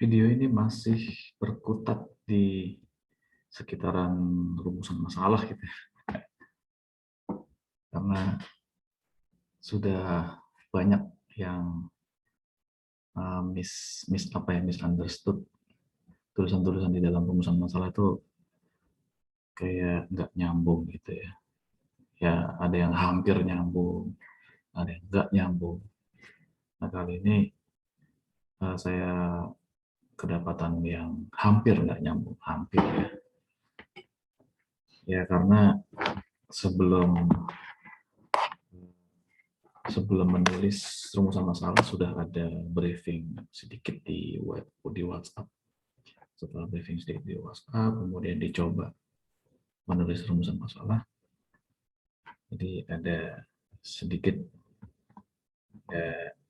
video ini masih berkutat di sekitaran rumusan masalah gitu ya. Karena sudah banyak yang misunderstood tulisan-tulisan di dalam rumusan masalah itu kayak nggak nyambung gitu ya. Ya ada yang hampir nyambung, ada yang nggak nyambung. Nah kali ini saya kedapatan yang hampir nggak nyambung, hampir ya. Ya karena sebelum menulis rumusan masalah sudah ada briefing sedikit di WhatsApp. Setelah briefing sedikit di WhatsApp, kemudian dicoba menulis rumusan masalah. Jadi ada sedikit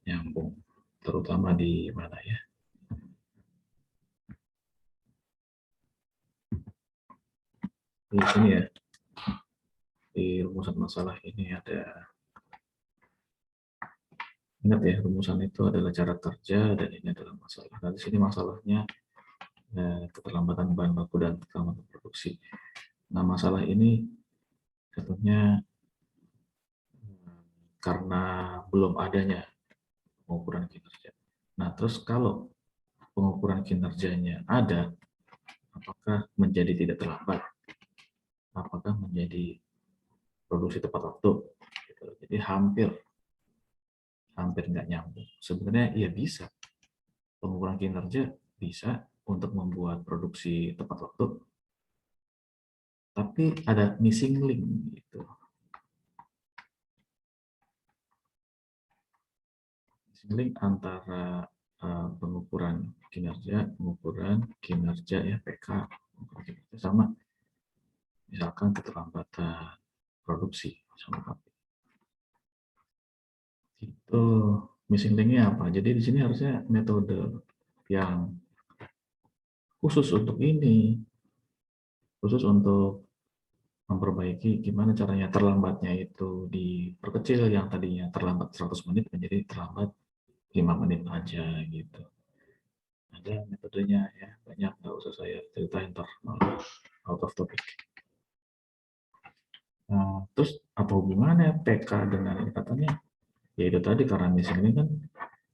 nyambung, terutama di mana ya? Di sini ya, di rumusan masalah ini ada. Ingat ya, rumusan itu adalah cara kerja dan ini adalah masalah. Nah, di sini masalahnya keterlambatan bahan baku dan keterlambatan produksi. Nah, masalah ini contohnya karena belum adanya pengukuran kinerja. Nah, terus kalau pengukuran kinerjanya ada, apakah menjadi tidak terlambat? Apakah menjadi produksi tepat waktu? Gitu. Jadi hampir nggak nyambung. Sebenarnya ya bisa, pengukuran kinerja bisa untuk membuat produksi tepat waktu, tapi ada missing link gitu. Missing link antara pengukuran kinerja ya PK, sama misalkan keterlambatan produksi sama KP. Itu missing link-nya apa? Jadi di sini harusnya metode yang khusus untuk ini, khusus untuk memperbaiki gimana caranya terlambatnya itu diperkecil, yang tadinya terlambat 100 menit menjadi terlambat 5 menit aja gitu. Ada metodenya ya, banyak, nggak usah saya ceritain ntar out of topic. Nah, terus apa hubungannya PK dengan ini? Katanya ya itu tadi, karena missing ini kan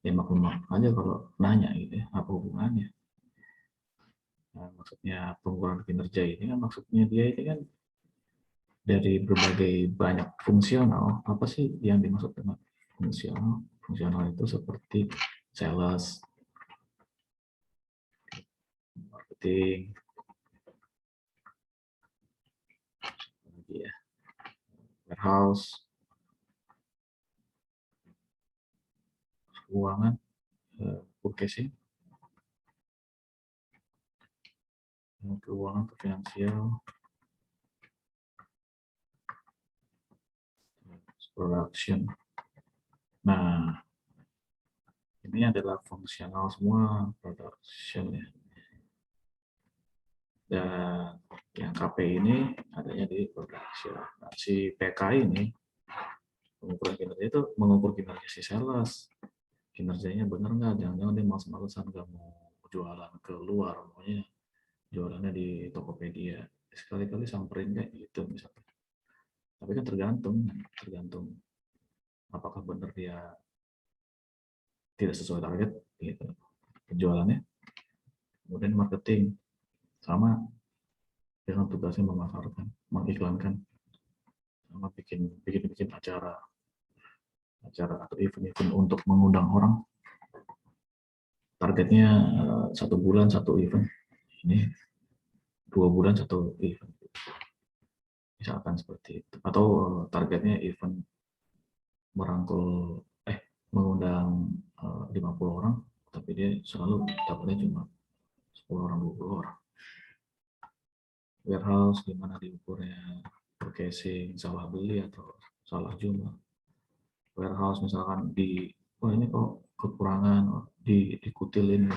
ya maklum aja kalau nanya gitu ya, apa hubungannya. Nah, maksudnya pengukuran kinerja ini kan, maksudnya dia ini kan dari berbagai banyak fungsional. Apa sih yang dimaksud dengan fungsional? Fungsional itu seperti sales, marketing, warehouse, keuangan, purchasing, keuangan finansial, production. Nah, ini adalah fungsional semua, production ya. Dan yang KP ini adanya di production. Nah, si PK ini pengukuran kinerja itu mengukur kinerja si sales. Kinerjanya bener nggak? Jangan-jangan dia males-malesan nggak mau jualan ke luar, maunya jualannya di Tokopedia. Sekali-kali samperin kayak gitu misalnya. Tapi kan tergantung apakah benar dia tidak sesuai target gitu penjualannya. Kemudian marketing sama dengan tugasnya memasarkan, mengiklankan, sama bikin acara atau event-event untuk mengundang orang. Targetnya 1 bulan 1 event, ini 2 bulan 1 event, misalkan seperti itu. Atau targetnya event merangkul mengundang 50 orang, tapi dia selalu dapatnya cuma 10 orang, 20 orang. Warehouse gimana diukurnya, purchasing, salah beli atau salah jumlah. Warehouse misalkan ini kok kekurangan, dikutilin,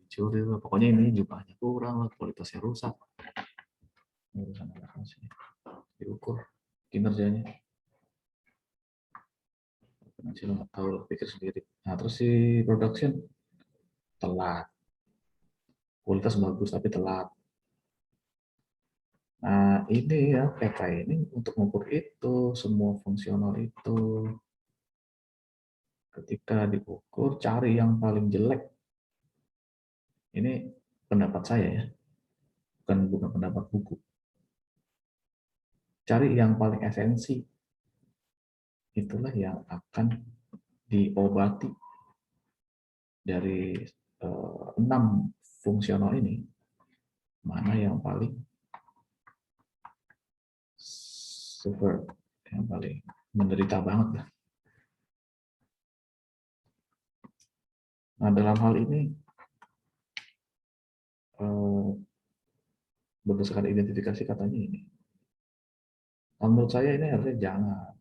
dicuri, pokoknya ini jumlahnya kurang, kualitasnya rusak. Urusan warehouse ini diukur kinerjanya. Nanti lo nggak tahu, pikir sendiri. Nah terus si production telat. Kualitas bagus tapi telat. Nah, ini ya PK ini untuk mengukur itu, semua fungsional itu. Ketika diukur, cari yang paling jelek. Ini pendapat saya ya, bukan pendapat buku. Cari yang paling esensi. Itulah yang akan diobati dari 6 fungsional ini. Mana yang paling super, yang paling menderita banget lah. Nah, dalam hal ini berdasarkan identifikasi katanya ini. Menurut saya ini harusnya jangan.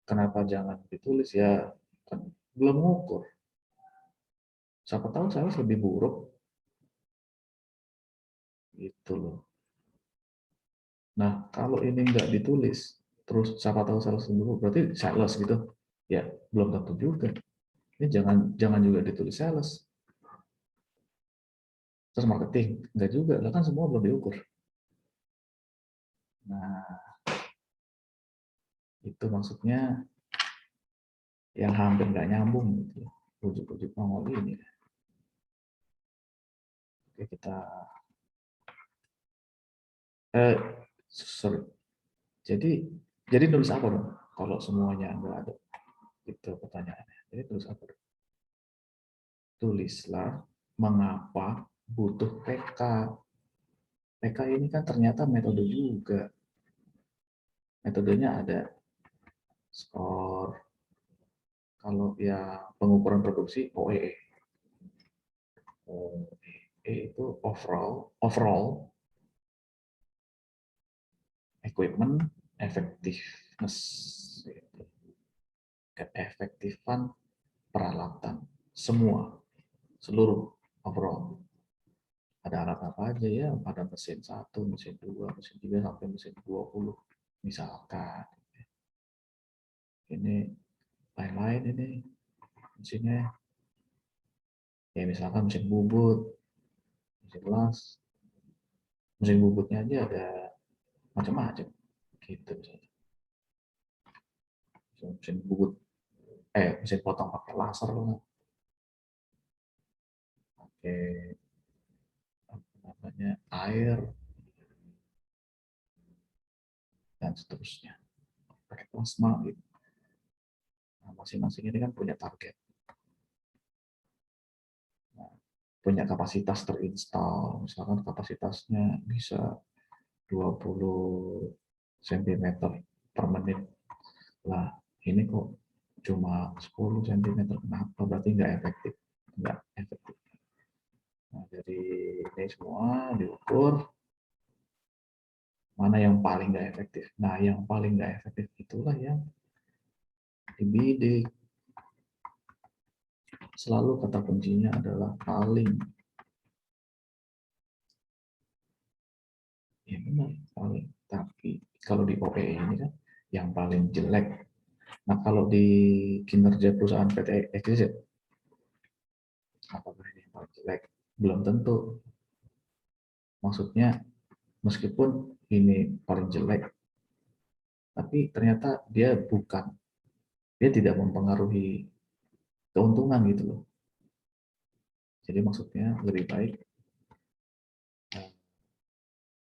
Kenapa jangan ditulis ya? Kan belum mengukur. Siapa tahu saya lebih buruk. Gitu loh. Nah, kalau ini nggak ditulis, terus siapa tahu sales lebih buruk, berarti sales gitu. Ya, belum tentu juga. Ini jangan juga ditulis sales. Terus marketing, nggak juga. Lah kan semua belum diukur. Nah, itu maksudnya yang hampir nggak nyambung gitu. Ujuk-ujuk nongol ini. Oke, kita sorry. Jadi nulis apa dong? Kalau semuanya nggak ada, itu pertanyaannya. Jadi tulis apa dong? Tulislah mengapa butuh PK. PK ini kan ternyata metode juga. Metodenya ada skor. Kalau ya pengukuran produksi OEE. OEE itu overall equipment effectiveness, keefektifan peralatan semua, seluruh overall. Ada alat apa aja ya? Ada mesin 1, mesin 2, mesin 3 sampai mesin 20 misalkan. Ini lain-lain ini mesinnya. Ya misalkan mesin bubut, mesin las, mesin bubutnya aja ada macam-macam gitu misalnya. Mesin bubut, mesin potong pakai laser loh, pakai apa namanya air dan seterusnya, pakai plasma gitu. Nah, masing-masing ini kan punya target, nah, punya kapasitas terinstall, misalkan kapasitasnya bisa 20 cm per menit. Lah, ini kok cuma 10 cm, kenapa? Berarti nggak efektif. Nggak efektif. Nah, dari ini semua diukur, mana yang paling nggak efektif. Nah, yang paling nggak efektif itulah yang dibidik. Selalu kata kuncinya adalah paling. Ya benar, paling. Tapi kalau di OE ini kan yang paling jelek. Nah, kalau di kinerja perusahaan PT XYZ, apakah ini yang paling jelek? Belum tentu. Maksudnya, meskipun ini paling jelek, tapi ternyata dia tidak mempengaruhi keuntungan gitu loh. Jadi maksudnya lebih baik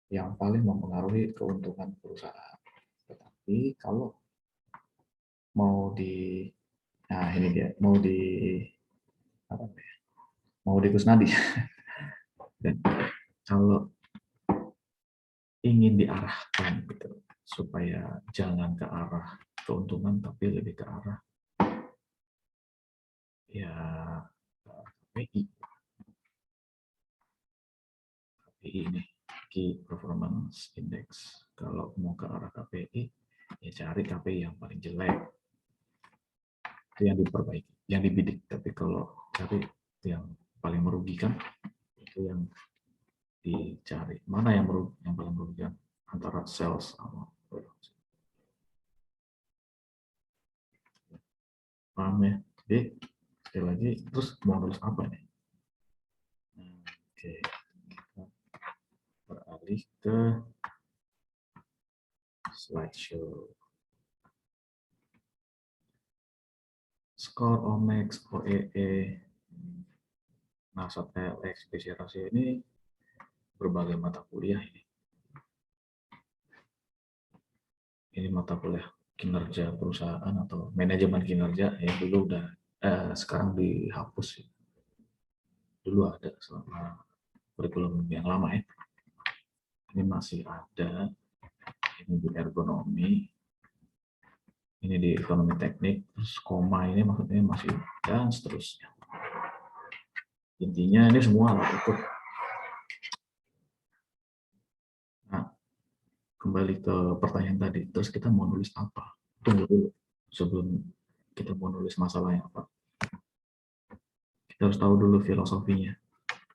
yang paling mempengaruhi keuntungan perusahaan. Tetapi kalau mau nah ini dia, mau di Kusnadi. Dan kalau ingin diarahkan gitu, supaya jangan ke arah keuntungan tapi lebih ke arah ya KPI. KPI ini Key Performance Index. Kalau mau ke arah KPI, ya cari KPI yang paling jelek. Itu yang diperbaiki, yang dibidik. Tapi kalau cari yang paling merugikan, itu yang dicari. Mana yang paling merugikan antara sales sama produksi. Paham ya? Jadi Sekali lagi, terus mau nulis apa nih? Oke, kita beralih ke slideshow. Skor, Omex, OEE, NASAT, LX, BC rasio ini berbagai mata kuliah ini. Ini mata kuliah kinerja perusahaan atau manajemen kinerja yang dulu udah sekarang dihapus. Dulu ada selama kurikulum yang lama ya. Ini masih ada. Ini di ergonomi. Ini di ekonomi teknik. Terus koma ini maksudnya masih dan seterusnya. Intinya ini semua alat ukur. Nah, kembali ke pertanyaan tadi. Terus kita mau nulis apa? Tunggu dulu sebelum kita mau nulis masalahnya apa. Kita harus tahu dulu filosofinya.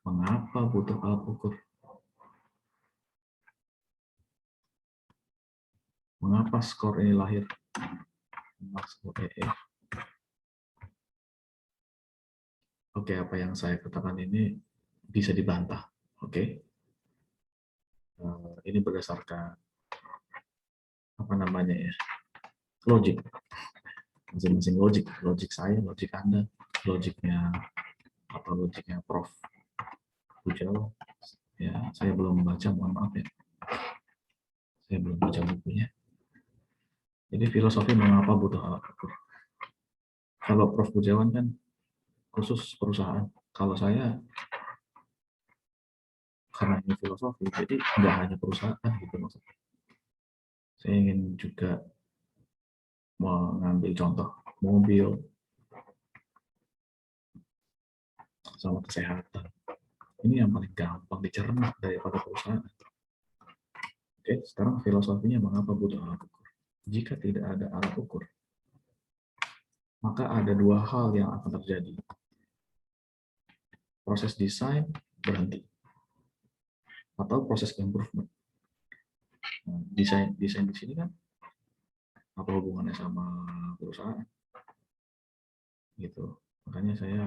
Mengapa butuh alat ukur? Mengapa skor ini lahir? Oke, apa yang saya katakan ini bisa dibantah. Oke, ini berdasarkan apa namanya ya, logik, masing-masing logik, logik saya, logik Anda, logiknya atau logiknya Prof. Bujawa. Ya, saya belum membaca, mohon maaf ya. Saya belum baca bukunya. Jadi filosofi mengapa butuh alat ukur? Kalau Prof. Bujawan kan khusus perusahaan. Kalau saya karena ini filosofi, jadi nggak hanya perusahaan gitu maksudnya. Saya ingin juga mengambil contoh mobil sama kesehatan. Ini yang paling gampang dicerna daripada perusahaan. Oke, sekarang filosofinya mengapa butuh alat ukur? Jika tidak ada alat ukur, maka ada dua hal yang akan terjadi. Proses desain berhenti, atau proses improvement. Nah, desain di sini kan apa hubungannya sama perusahaan? Gitu. Makanya saya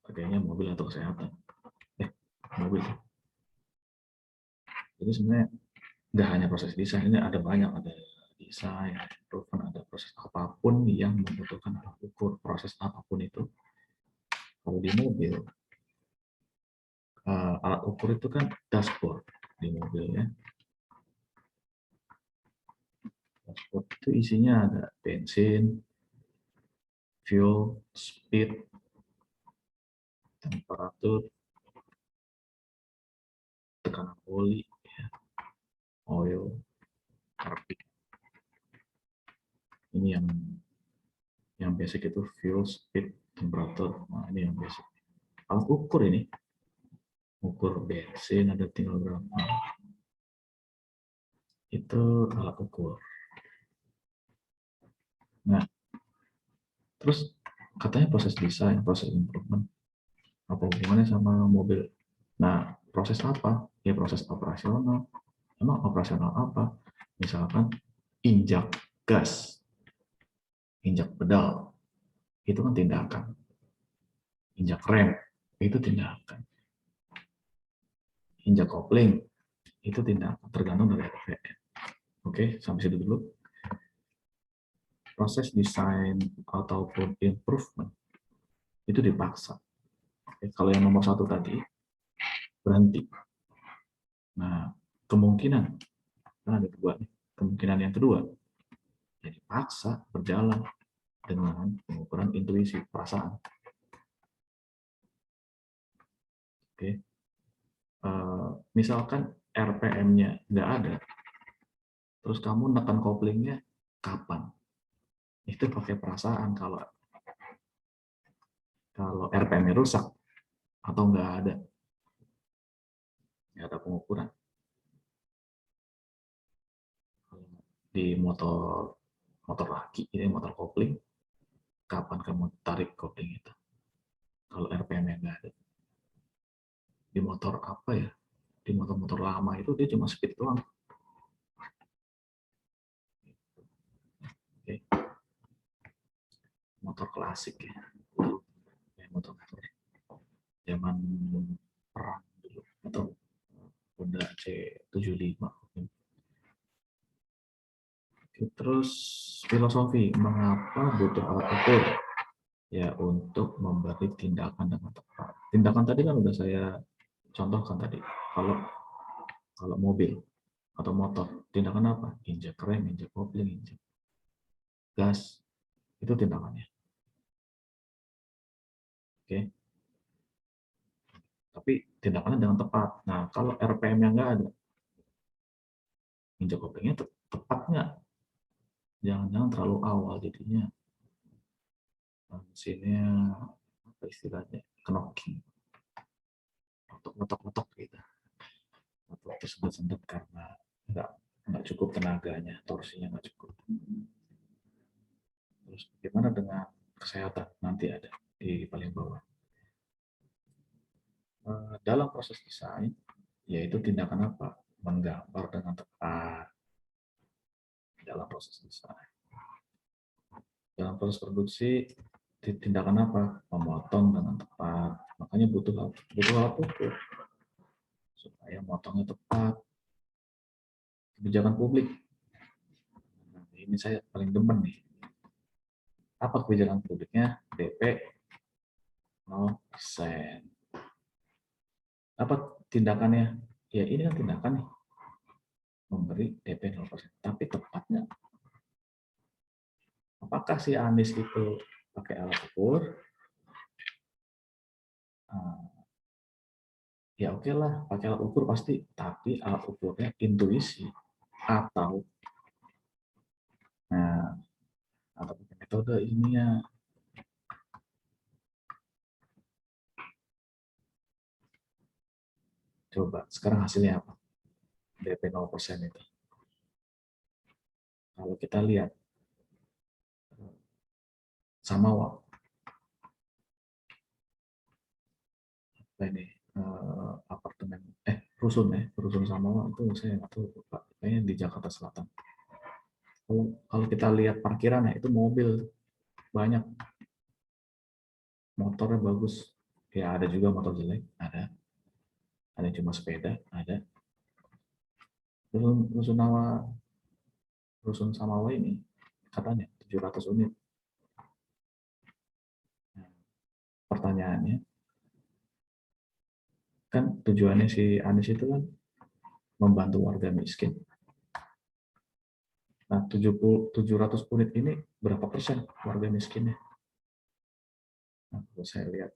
pakainya mobil atau kesehatan. Mobil. Jadi sebenarnya nggak hanya proses desain, ini ada banyak, ada desain, improvement, ada proses apapun yang membutuhkan alat ukur, proses apapun itu. Kalau di mobil, alat ukur itu kan dashboard di mobil ya. Dashboard itu isinya ada bensin, fuel, speed, temperatur, tekanan oli, oil, RP. Ini yang basic itu fuel, speed, temperatur. Nah, ini yang basic. Alat ukur ini, ukur bensin ada tinggal berapa. Itu alat ukur. Nah, terus katanya proses desain, proses improvement. Apa hubungannya sama mobil? Nah, proses apa? Ya proses operasional. Emang operasional apa? Misalkan injak gas, injak pedal, itu kan tindakan. Injak rem, itu tindakan. Injak kopling, itu tindakan. Tergantung dari RPM. Oke, sampai situ dulu. Proses desain ataupun improvement, itu dipaksa. Oke, kalau yang nomor satu tadi, berhenti. Nah, kemungkinan, kan ada dua nih. Kemungkinan yang kedua, jadi paksa berjalan dengan pengukuran intuisi, perasaan. Oke, misalkan RPM-nya nggak ada, terus kamu nekan koplingnya kapan? Itu pakai perasaan kalau RPM-nya rusak atau nggak ada pengukuran. Di motor laki, ini motor kopling, kapan kamu tarik kopling itu? Kalau RPM-nya nggak ada. Di motor apa ya? Di motor-motor lama itu dia cuma speed doang. Oke. Motor klasik ya. zaman perang dulu atau Honda C75. Terus filosofi, mengapa butuh alat ukur? Ya untuk memberi tindakan dengan tepat. Tindakan tadi kan udah saya contohkan tadi. Kalau mobil atau motor, tindakan apa? Injek rem, injek kopling, injek gas, itu tindakannya. Oke. Tapi tindakannya dengan tepat. Nah, kalau RPM-nya nggak ada, injek koplingnya tepat nggak? Jangan-jangan terlalu awal jadinya mesinnya apa istilahnya, knocking, otok-otok gitu, atau tersendat-sendat karena nggak cukup tenaganya, torsinya nggak cukup. Terus bagaimana dengan kesehatan? Nanti ada di paling bawah. Dalam proses desain, yaitu tindakan apa? Menggambar dengan tepat dalam proses desain. Dalam proses produksi, tindakan apa? Memotong dengan tepat. Makanya butuh alat ukur supaya motongnya tepat. Kebijakan publik. Nah, ini saya paling demen nih. Apa kebijakan publiknya? DP 0%. Apa tindakannya? Ya ini kan tindakan nih. Memberi DP 0%. Tapi tepatnya, apakah si Anies itu pakai alat ukur? Ya oke lah, pakai alat ukur pasti. Tapi alat ukurnya intuisi. Atau metode ini ya. Coba, sekarang hasilnya apa? DP 0% itu. Kalau kita lihat, Samawa. Ini apartemen, rusun Samawa itu saya nggak tahu, Pak. Kayaknya di Jakarta Selatan. Kalau kita lihat parkirannya, itu mobil banyak. Motornya bagus. Ya ada juga motor jelek, ada. Ada cuma sepeda, ada. Rusun Samawa ini katanya 700 unit. Nah, pertanyaannya, kan tujuannya si Anies itu kan membantu warga miskin. Nah, 700 unit ini berapa persen warga miskinnya? Nah, kalau saya lihat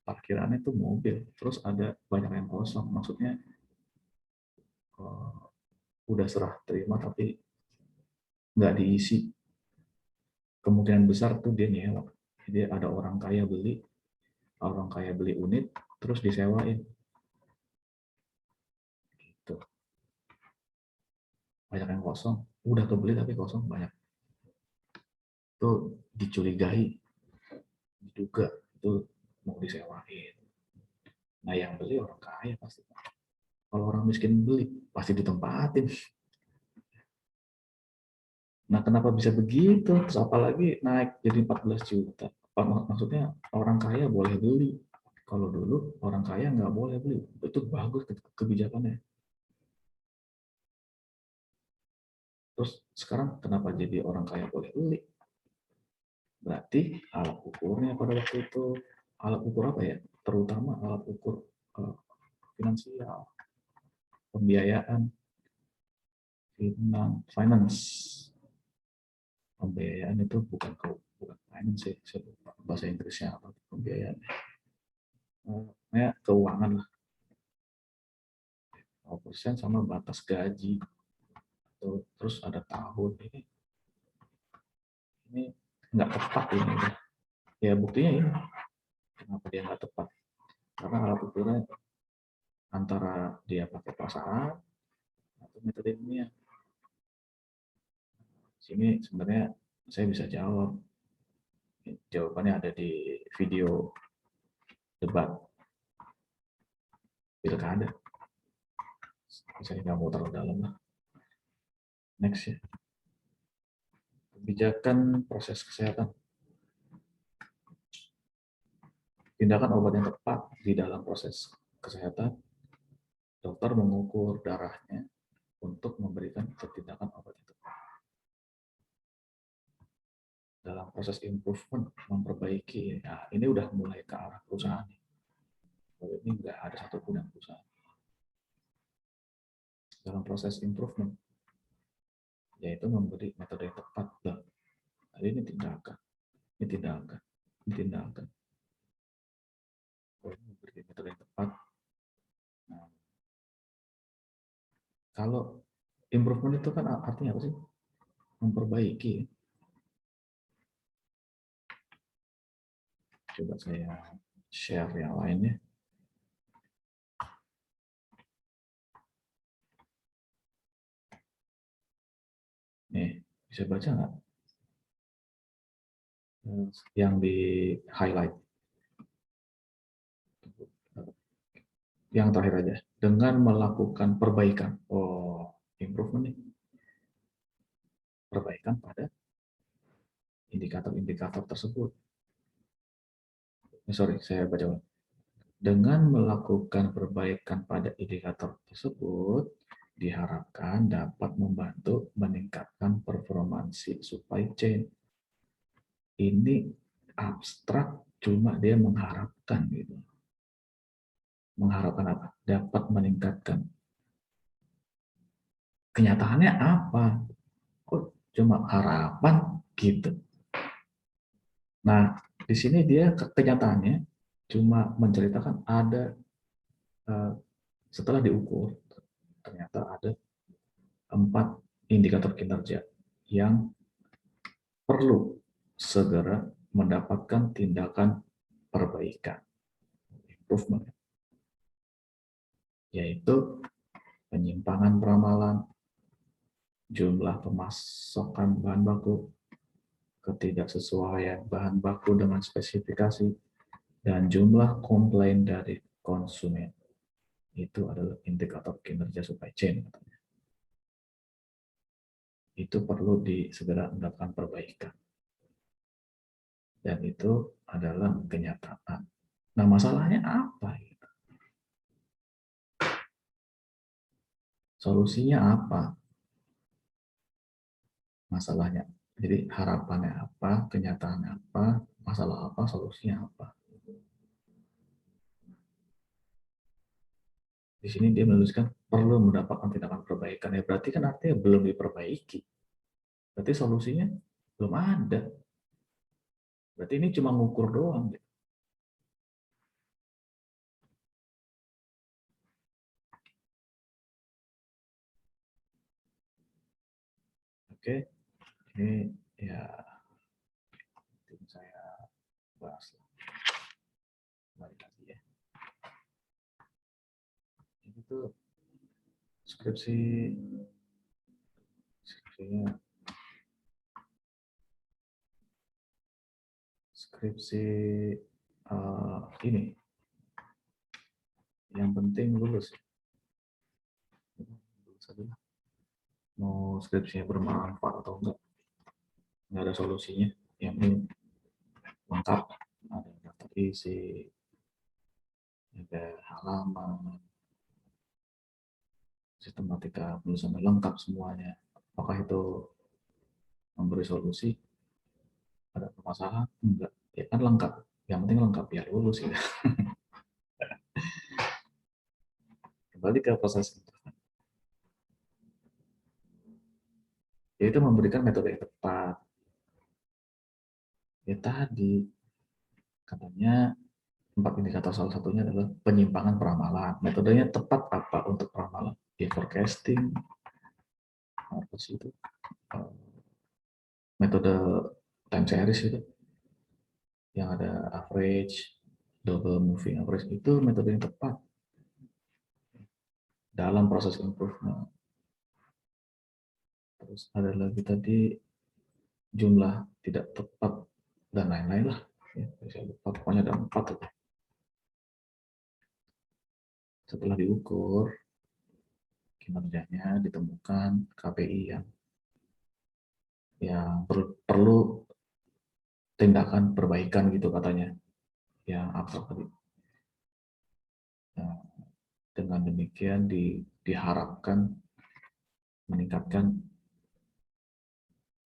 parkirannya itu mobil, terus ada banyak yang kosong. Maksudnya udah serah terima tapi nggak diisi. Kemungkinan besar tuh dia nyewa. Jadi ada orang kaya beli unit, terus disewain. Gitu. Banyak yang kosong. Udah kebeli tapi kosong banyak. Itu dicurigai, diduga itu mau disewain. Nah yang beli orang kaya pasti. Kalau orang miskin beli pasti ditempatin. Nah kenapa bisa begitu? Terus apalagi naik jadi 14 juta. Maksudnya orang kaya boleh beli. Kalau dulu orang kaya nggak boleh beli. Itu bagus kebijakannya. Terus sekarang kenapa jadi orang kaya boleh beli? Berarti alat ukurnya pada waktu itu, alat ukur apa ya? Terutama alat ukur finansial, pembiayaan, finance. Pembiayaan itu bukan finance, saya lupa bahasa Inggrisnya apa, pembiayaan. Keuangan lah. 0% sama batas gaji. Terus ada tahun ini nggak tepat ini. Ya buktinya ini. Kenapa dia nggak tepat? Karena alat ukurnya antara dia pakai perasaan atau metode ilmiah. Sini sebenarnya saya bisa jawab. Jawabannya ada di video debat pilkada. Saya nggak mau terlalu dalam lah. Next ya. Kebijakan proses kesehatan. tindakan obat yang tepat di dalam proses kesehatan, dokter mengukur darahnya untuk memberikan tindakan obat itu. Dalam proses improvement, memperbaiki, nah ini udah mulai ke arah perusahaan. Kalau ini nggak ada satupun yang perusahaan. Dalam proses improvement, yaitu memberi metode yang tepat. Nah, ini tindakan, ini tindakan, ini tindakan. Kalau ini memberi metode yang tepat. Nah, kalau improvement itu kan artinya apa sih? Memperbaiki. Coba saya share yang lainnya. Nih, bisa baca nggak? Yang di highlight. Yang terakhir aja. Dengan melakukan perbaikan. Oh, improvement nih. Perbaikan pada indikator-indikator tersebut. Sorry, saya baca ulang. Dengan melakukan perbaikan pada indikator tersebut, diharapkan dapat membantu meningkatkan performansi supply chain. Ini abstrak, cuma dia mengharapkan gitu. Mengharapkan apa? Dapat meningkatkan. Kenyataannya apa? Kok cuma harapan gitu. Nah, di sini dia kenyataannya cuma menceritakan ada setelah diukur ternyata ada 4 indikator kinerja yang perlu segera mendapatkan tindakan perbaikan, improvement, yaitu penyimpangan peramalan, jumlah pemasokan bahan baku, ketidaksesuaian bahan baku dengan spesifikasi, dan jumlah komplain dari konsumen. Itu adalah indikator kinerja supply chain. Itu perlu segera mendapatkan perbaikan. Dan itu adalah kenyataan. Nah, masalahnya apa? Solusinya apa? Masalahnya. Jadi harapannya apa, kenyataannya apa, masalah apa, solusinya apa. Di sini dia menuliskan perlu mendapatkan tindakan perbaikan. Ya berarti kan artinya belum diperbaiki. Berarti solusinya belum ada. Berarti ini cuma ngukur doang. Oke, ini ya tim saya bahas lagi ya. Ini tuh skripsinya skripsi ini yang penting lulus. Lulus aja. Mau skripsinya bermanfaat atau enggak, nggak ada solusinya. Yang ini lengkap, ada daftar isi, ada halaman, sistematika penulisannya lengkap semuanya. Apakah itu memberi solusi? Ada permasalahan? Enggak. Ya kan lengkap. Yang penting lengkap ya lulus ya. Kembali ke proses itu. Yaitu memberikan metode yang tepat. Ya tadi katanya 4 indikator, salah satunya adalah penyimpangan peramalan. Metodenya tepat apa untuk peramalan? Ya forecasting, apa sih itu? Metode time series itu, yang ada average, double moving average, itu metode yang tepat dalam proses improvement. Terus ada lagi tadi jumlah tidak tepat dan lain-lain lah. Ya, saya lupa, pokoknya ada 4. Setelah diukur kinerjanya, ditemukan KPI yang perlu tindakan perbaikan gitu katanya. yang abstrak tadi. Nah, dengan demikian diharapkan meningkatkan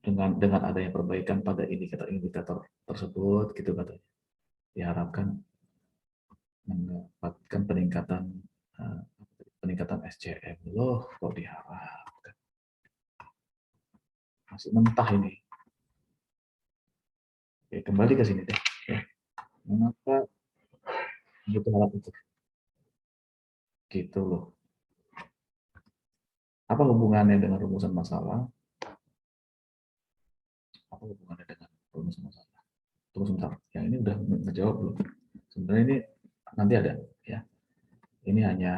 dengan adanya perbaikan pada indikator-indikator tersebut, gitu katanya. Diharapkan mendapatkan peningkatan SCM. Loh, kok diharapkan? Masih mentah ini. Oke, kembali ke sini deh. Ya. Mengapa butuh alat ukur? Gitu loh. Apa hubungannya dengan rumusan masalah? Apa hubungannya dengan rumusan masalah? Tunggu sebentar. Yang ini udah menjawab belum? Sebenarnya ini nanti ada, ya. Ini hanya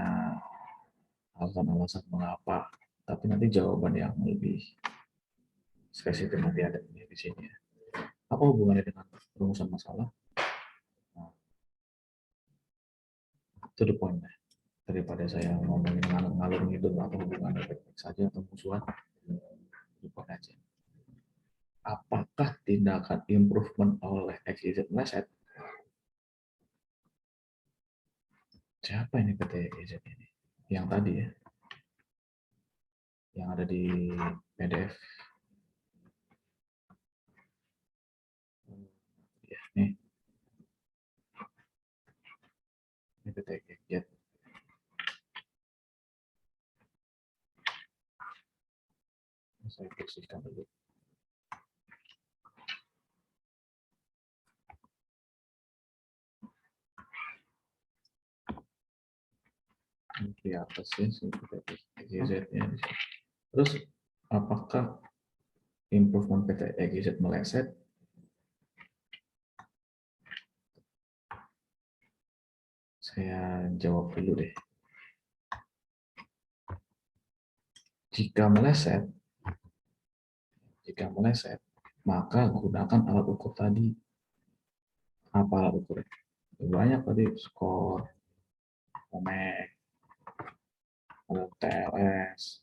alasan-alasan mengapa, tapi nanti jawaban yang lebih spesifik nanti ada di sini. Apa hubungannya dengan rumusan masalah? Nah, to the point. Daripada saya ngomongin ngalur ngidul atau hubungannya baik-baik saja atau musuhan, lupa aja. Apakah tindakan improvement oleh XYZ meleset? Siapa ini PT XYZ ini? Yang tadi ya, yang ada di PDF. Ya, nih. Ini PT XYZ. Saya bersihkan dulu. Ini apa sih PT XYZ-nya? Terus apakah improvement PT XYZ meleset? Saya jawab dulu deh. Jika meleset, maka gunakan alat ukur tadi. Apa alat ukurnya? Banyak tadi, skor, OMEK, TLS,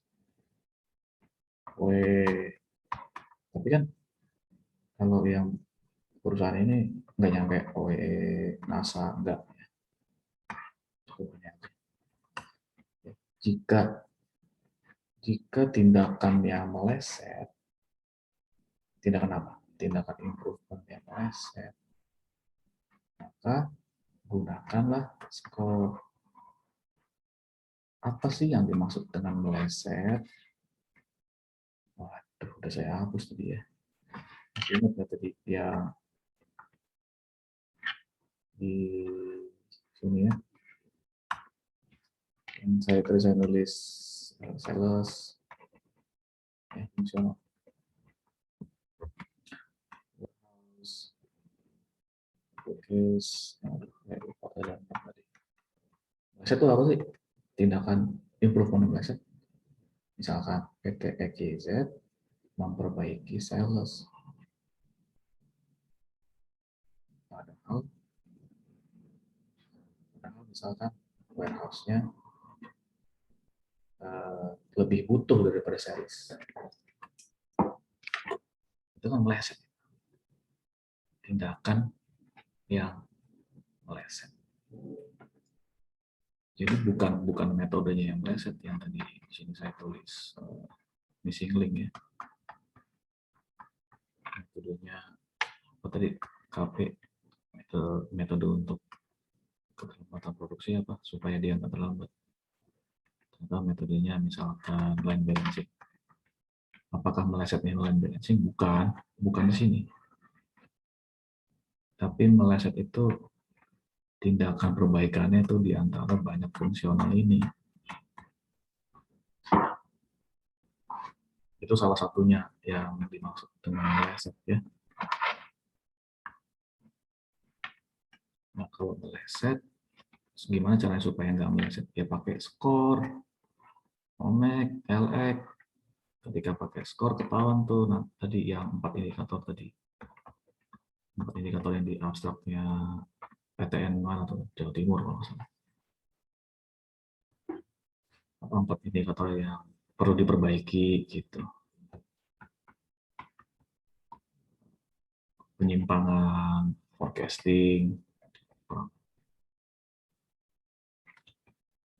OE. Tapi kan kalau yang perusahaan ini nggak nyampe OE, NASA, enggak. Jika tindakan yang meleset, tindakan apa? Tindakan improvement yang meleset, maka gunakanlah skor. Apa sih yang dimaksud dengan meleset? Waduh, udah saya hapus tadi ya. Masih ingat nggak tadi yang di sini ya? Yang saya nulis sales, fungsional. Meleset itu apa sih? Tindakan improvement meleset. Misalkan PT XYZ memperbaiki sales. Padahal misalkan warehouse-nya lebih butuh daripada sales. Itu kan meleset. Tindakan yang meleset. Jadi bukan metodenya yang meleset, yang tadi di sini saya tulis missing link ya. Metodenya apa tadi? KP, metode untuk keterlambatan produksi apa supaya dia nggak terlambat. Contoh metodenya misalkan line balancing. Apakah melesetnya line balancing? Bukan di sini. Tapi meleset itu tindakan perbaikannya itu di antara banyak fungsional ini. Itu salah satunya yang dimaksud dengan meleset ya. Nah, kalau meleset, gimana caranya supaya nggak meleset? Ya pakai skor, OMEK, LX. Ketika pakai skor ketahuan tuh, nah tadi yang 4 indikator tadi. 4 indikator yang di abstraknya PTN mana tuh, Jawa Timur kalau salah. 4 indikator yang perlu diperbaiki gitu. Penyimpangan, forecasting, kurang.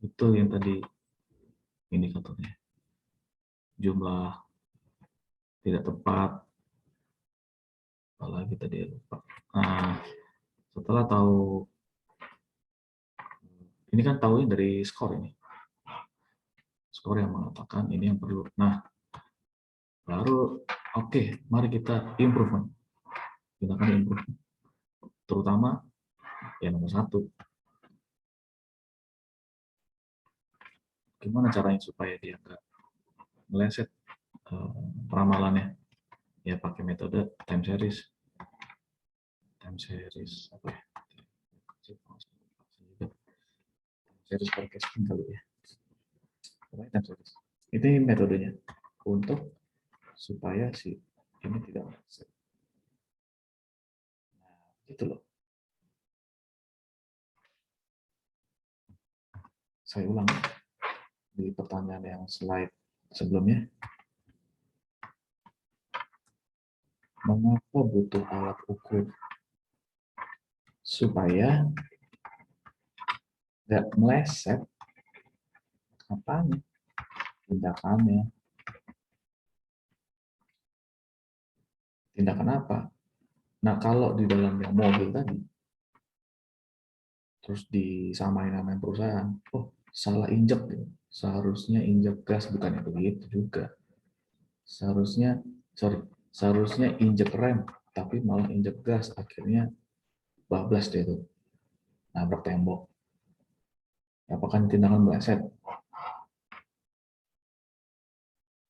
Itu yang tadi indikatornya. Jumlah tidak tepat, apalagi tadi lupa. Nah, setelah tahu, ini kan tahunya dari skor ini. Skor yang mengatakan ini yang perlu. Nah, baru oke, mari kita improvement. Kita akan improve. Terutama yang nomor 1. Gimana caranya supaya dia nggak meleset peramalannya? Ya pakai metode time series. Time series apa ya? Series forecasting kali ya. Time series. Ini metodenya untuk supaya si ini tidak meleset. Nah, gitu loh. Saya ulang di pertanyaan yang slide sebelumnya. Mengapa butuh alat ukur? Supaya nggak meleset apanya? Tindakannya. Tindakan apa? Nah, kalau di dalam yang mobil tadi, terus disamain sama perusahaan, oh salah injek, seharusnya injek gas, bukannya begitu juga. Seharusnya injek rem, tapi malah injek gas, akhirnya bablas deh itu, nabrak tembok. Apakah tindakan meleset?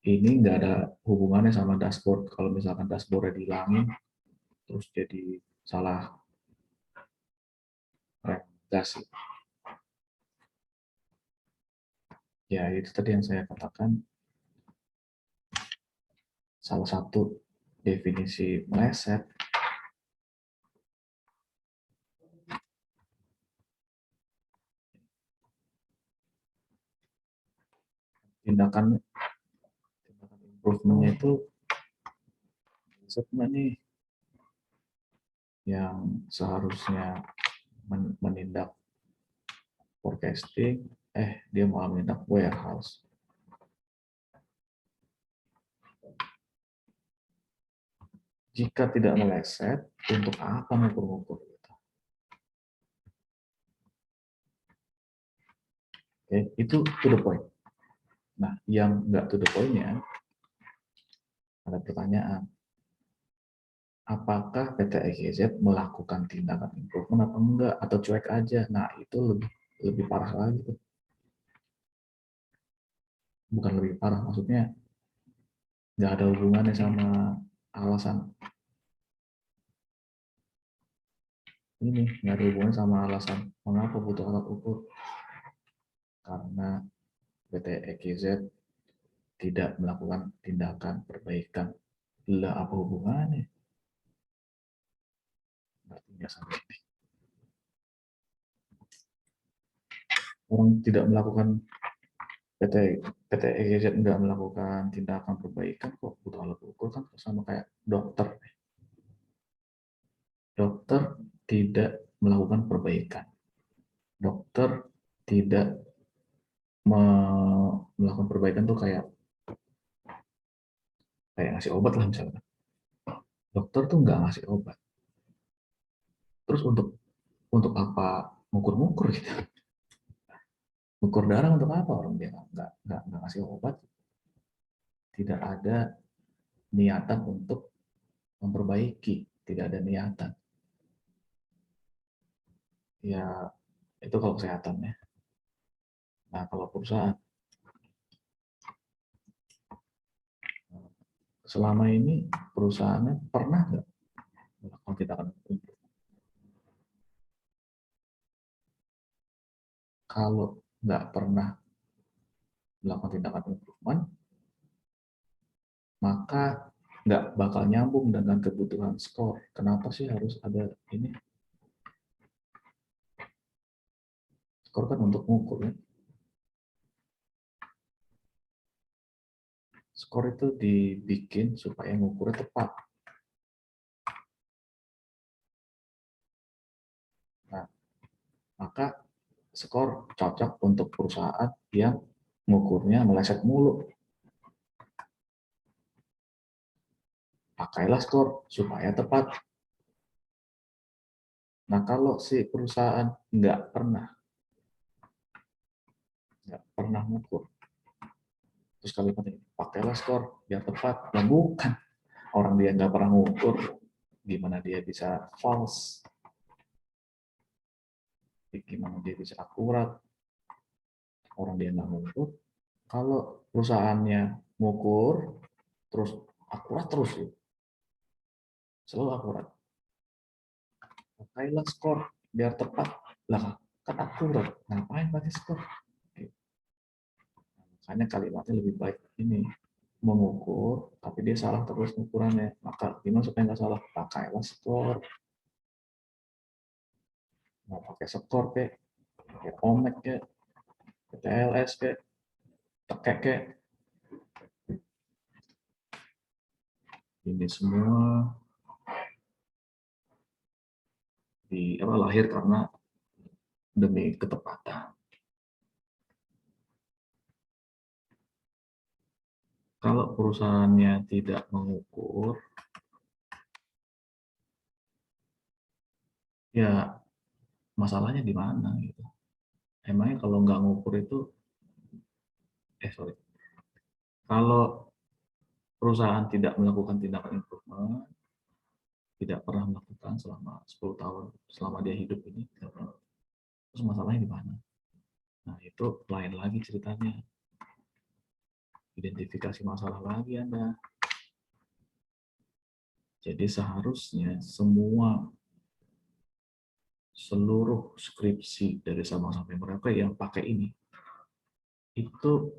Ini nggak ada hubungannya sama dashboard. Kalau misalkan dashboardnya dihilangin, terus jadi salah rem gas. Ya itu tadi yang saya katakan, salah satu definisi meleset tindakan improvementnya itu sebenarnya nih yang seharusnya menindak forecasting, dia malah menindak warehouse. Jika tidak meleset, untuk apa ngukur-ngukur? Oke, itu to the point. Nah, yang nggak to the point-nya, ada pertanyaan. Apakah PT EGZ melakukan tindakan improvement atau enggak? Atau cuek aja? Nah, itu lebih parah lagi. Bukan lebih parah, maksudnya nggak ada hubungannya sama alasan. Ini nggak ada hubungannya sama alasan mengapa butuh alat ukur. Karena PT EGZ tidak melakukan tindakan perbaikan. Lah apa hubungannya? Berarti nggak sampai sini. Orang tidak melakukan PT EGZ nggak melakukan tindakan perbaikan kok butuh alat ukur, kan sama kayak dokter. Dokter tidak melakukan perbaikan. Dokter tidak melakukan perbaikan tuh kayak ngasih obat lah misalnya. Dokter tuh nggak ngasih obat. Terus untuk apa ngukur-ngukur gitu? Ngukur darah untuk apa? Orang dia nggak ngasih obat. Tidak ada niatan untuk memperbaiki. Tidak ada niatan. Ya itu kalau kesehatan ya. Nah kalau perusahaan, selama ini perusahaannya pernah nggak melakukan tindakan improvement? Kalau nggak pernah melakukan tindakan improvement, maka nggak bakal nyambung dengan kebutuhan skor. Kenapa sih harus ada ini? Skor kan untuk mengukur ya. Skor itu dibikin supaya ngukurnya tepat. Nah, maka skor cocok untuk perusahaan yang mengukurnya meleset mulu. Pakailah skor supaya tepat. Nah, kalau si perusahaan nggak pernah mengukur, terus kalimat ini, pakailah skor biar tepat. Nah, bukan. Orang dia nggak pernah mengukur, gimana dia bisa false? Gimana dia bisa akurat? Orang dia nggak mengukur. Kalau perusahaannya mengukur, terus akurat terus, selalu akurat. Pakailah skor biar tepat. Lah, kan akurat. Ngapain pakai skor? Makanya kalimatnya lebih baik ini, mengukur, tapi dia salah terus ukurannya. Maka gimana supaya nggak salah? Pakailah skor. Mau pakai skor kayak omek kayak TLS kayak tekek kayak, ini semua lahir karena demi ketepatan. Kalau perusahaannya tidak mengukur, ya masalahnya di mana gitu. Emangnya kalau nggak ngukur itu, kalau perusahaan tidak melakukan tindakan improvement, tidak pernah melakukan selama 10 tahun, selama dia hidup ini, tidak pernah. Terus masalahnya di mana? Nah, itu lain lagi ceritanya. Identifikasi masalah lagi Anda. Jadi seharusnya seluruh skripsi dari Sabang sampai Merauke yang pakai ini, itu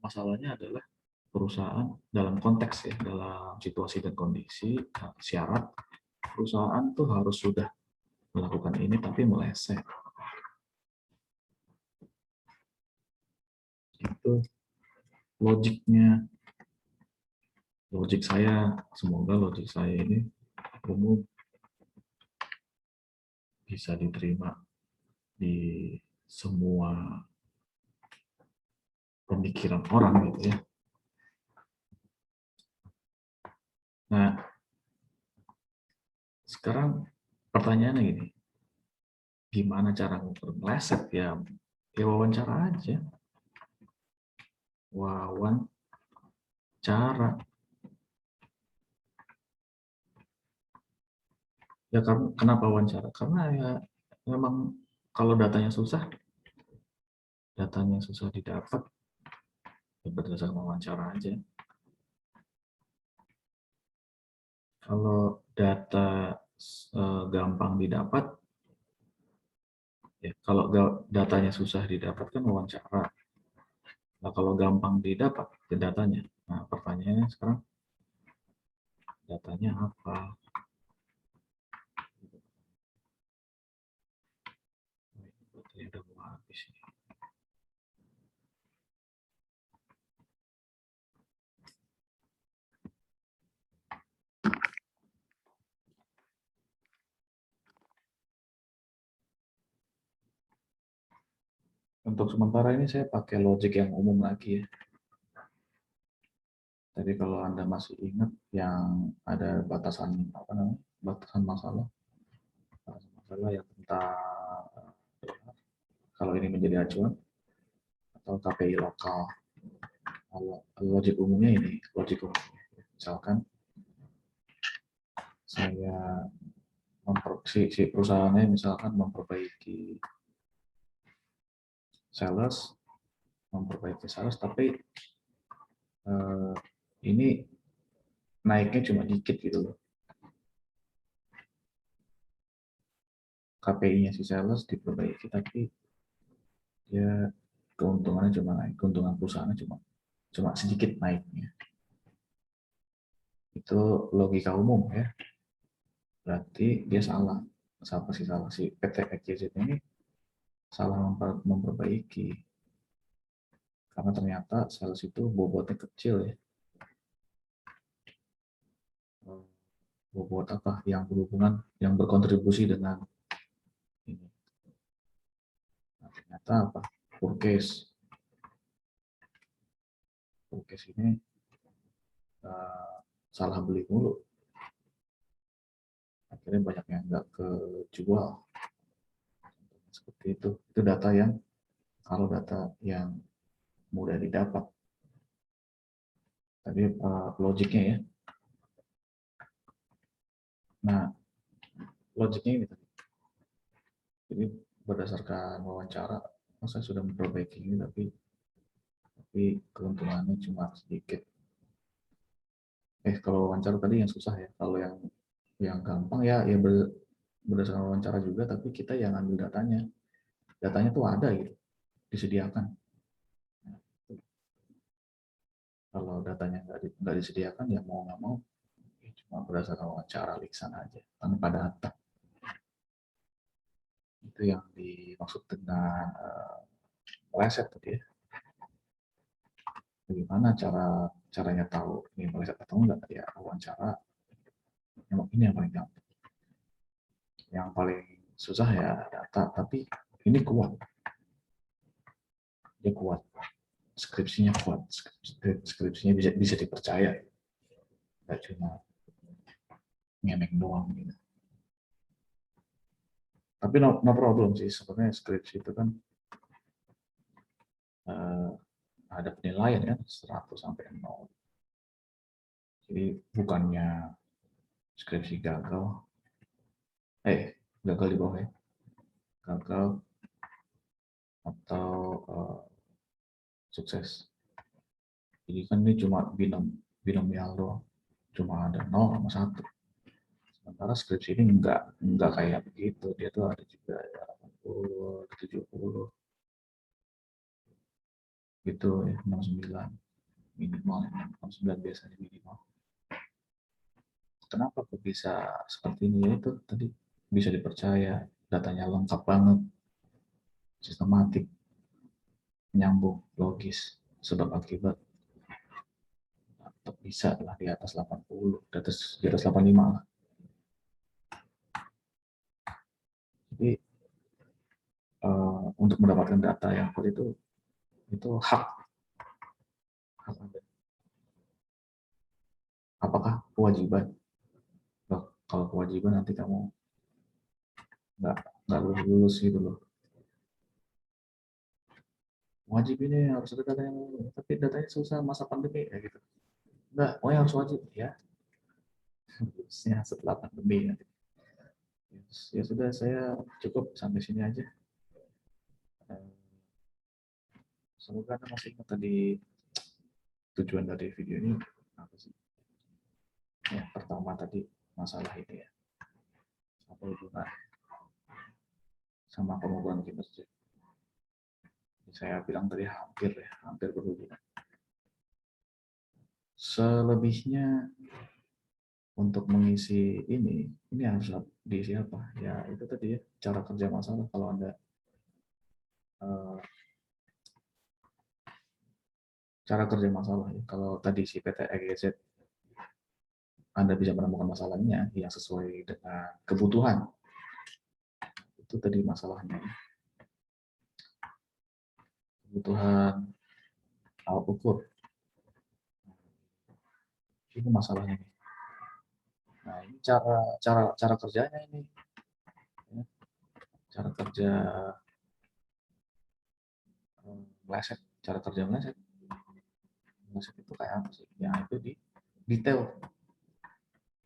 masalahnya adalah perusahaan dalam konteks ya, dalam situasi dan kondisi, syarat perusahaan tuh harus sudah melakukan ini tapi meleset. Itu logiknya. Logik saya, semoga logik saya ini umum, bisa diterima di semua pemikiran orang gitu ya. Nah, sekarang pertanyaannya gini, gimana cara ngukur meleset ya? Ya wawancara aja. Wawancara. Ya kenapa wawancara? Karena ya memang kalau datanya susah didapat, ya berdasarkan wawancara aja. Kalau data gampang didapat, ya kalau datanya susah didapat kan wawancara. Nah, kalau gampang didapat datanya, nah pertanyaannya sekarang datanya apa? Baterainya udah mau habis. Untuk sementara ini saya pakai logic yang umum lagi ya. Jadi kalau Anda masih ingat yang ada batasan batasan masalah yang tentang kalau ini menjadi acuan atau KPI lokal. Kalau logik umumnya ini, logik umumnya. Misalkan saya si perusahaannya misalkan memperbaiki sales, tapi ini naiknya cuma dikit gitu loh. KPI-nya si sales diperbaiki tapi ya keuntungannya cuma naik, keuntungan perusahaannya cuma sedikit naiknya. Itu logika umum ya. Berarti dia salah. Siapa sih salah? Si PT XYZ ini salah memperbaiki. Karena ternyata sales itu bobotnya kecil ya. Bobot apa? Yang berhubungan, yang berkontribusi dengan ternyata apa? Purchase ini salah beli mulu, akhirnya banyak yang nggak kejual. Seperti itu data yang kalau data yang mudah didapat. Tadi logiknya ya. Nah, logiknya ini tadi. Jadi berdasarkan wawancara, saya sudah memperbaiki ini, tapi keuntungannya cuma sedikit. Kalau wawancara tadi yang susah ya. Kalau yang gampang ya berdasarkan wawancara juga, tapi kita yang ambil datanya. Datanya tuh ada gitu, disediakan. Kalau datanya nggak disediakan, ya mau nggak mau cuma berdasarkan wawancara lisan aja, tanpa data. Itu yang dimaksud dengan meleset tadi ya. Bagaimana caranya tahu ini meleset atau enggak? Ya wawancara. Ini yang paling gampang. Yang paling susah ya data, tapi ini kuat. Dia kuat. Skripsinya kuat. Skripsinya bisa dipercaya. Nggak cuma ngemeng doang gitu. Tapi no problem sih, sebenarnya skripsi itu kan ada penilaian kan 100 sampai 0. Jadi bukannya skripsi gagal di bawah ya, gagal atau sukses. Jadi kan ini cuma binomial doang, cuma ada 0 sama 1. Sementara skripsi ini enggak kayak begitu, dia tuh ada juga ya 80, 70 gitu ya, 69 minimal, 69 biasanya minimal. Kenapa kok bisa seperti ini? Ya itu tadi bisa dipercaya, datanya lengkap banget, sistematik, nyambung, logis, sebab akibat. Tetap bisa lah di atas 80, di atas 85 lah. Jadi untuk mendapatkan data yang kuat itu hak Anda. Apakah kewajiban? Kalau kewajiban nanti kamu nggak lulus gitu loh. Wajib ini harus ada data yang, tapi datanya susah masa pandemi ya gitu. Enggak, yang harus wajib ya. Harusnya setelah pandemi nanti. Ya sudah, saya cukup sampai sini aja. Semoga Anda masih ingat tadi tujuan dari video ini apa sih? Ya, pertama tadi masalah ini ya. Apa hubungan sama pengukuran kinerja? Saya bilang tadi hampir berhubungan. Selebihnya untuk mengisi ini harus diisi apa? Ya itu tadi ya, cara kerja masalah. Kalau Anda cara kerja masalah ya. Kalau tadi si PT-EGZ Anda bisa menemukan masalahnya yang sesuai dengan kebutuhan. Itu tadi masalahnya. Kebutuhan alat ukur. Ini masalahnya nih. Nah, ini cara kerjanya ini. Cara kerja meleset, cara kerja meleset. Meleset itu kayak apa sih? Ya itu di detail.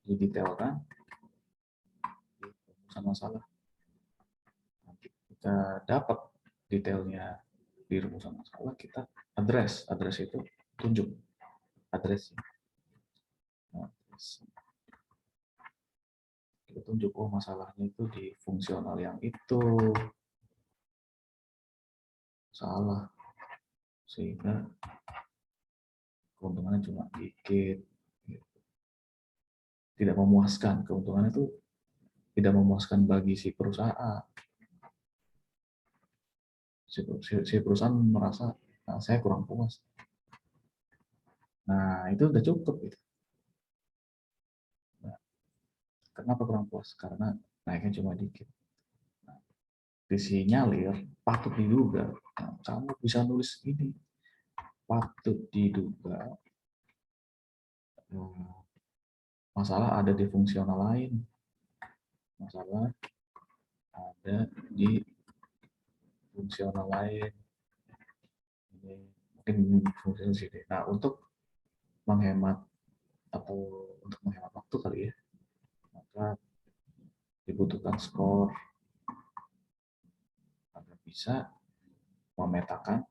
Didetailkan di rumusan masalah. Nanti kita dapat detailnya di rumusan masalah, kita address itu tunjuk address. Kita tunjuk masalahnya itu di fungsional yang itu salah, sehingga keuntungannya cuma dikit, tidak memuaskan. Keuntungannya itu tidak memuaskan bagi si perusahaan. Si perusahaan merasa saya kurang puas. Nah itu udah cukup gitu. Nah, kenapa kurang puas? Karena naiknya cuma dikit. Nah, disinyalir, patut diduga. Nah, kamu bisa nulis ini, patut diduga masalah ada di fungsional lain, masalah ada di fungsional lain. Ini mungkin fungsi sini. Nah, untuk menghemat atau untuk menghemat waktu kali ya, maka dibutuhkan skor agar bisa memetakan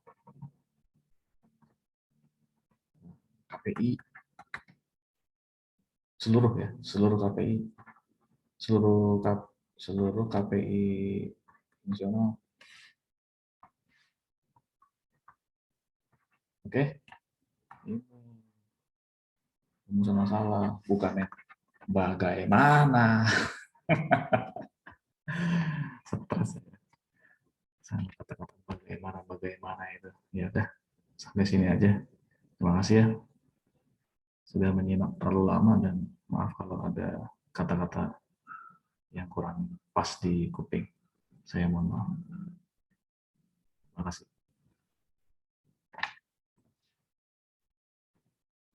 KPI seluruh ya, seluruh KPI, seluruh KPI fungsional. Oke, ini rumusan masalah, bukannya bagaimana. Stres ya. Sama kata-kata bagaimana itu. Ya udah, sampai sini aja. Terima kasih ya sudah menyimak terlalu lama, dan maaf kalau ada kata-kata yang kurang pas di kuping. Saya mohon maaf. Terima kasih.